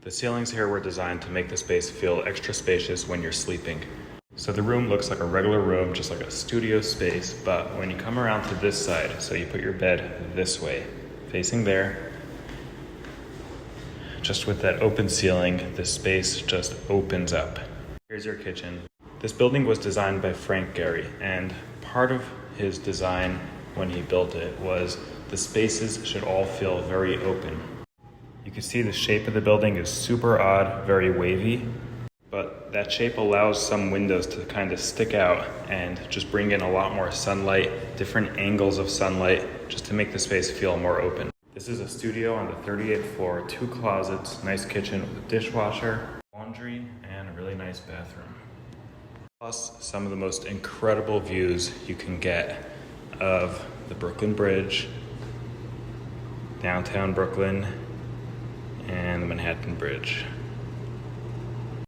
The ceilings here were designed to make the space feel extra spacious when you're sleeping. So the room looks like a regular room, just like a studio space, but when you come around to this side, so you put your bed this way, facing there, just with that open ceiling, the space just opens up. Here's your kitchen. This building was designed by Frank Gehry, and part of his design when he built it was the spaces should all feel very open. You can see the shape of the building is super odd, very wavy, but that shape allows some windows to kind of stick out and just bring in a lot more sunlight, different angles of sunlight, just to make the space feel more open. This is a studio on the 38th floor, 2 closets, nice kitchen with a dishwasher, laundry, and a really nice bathroom. Plus some of the most incredible views you can get of the Brooklyn Bridge, downtown Brooklyn, and the Manhattan Bridge.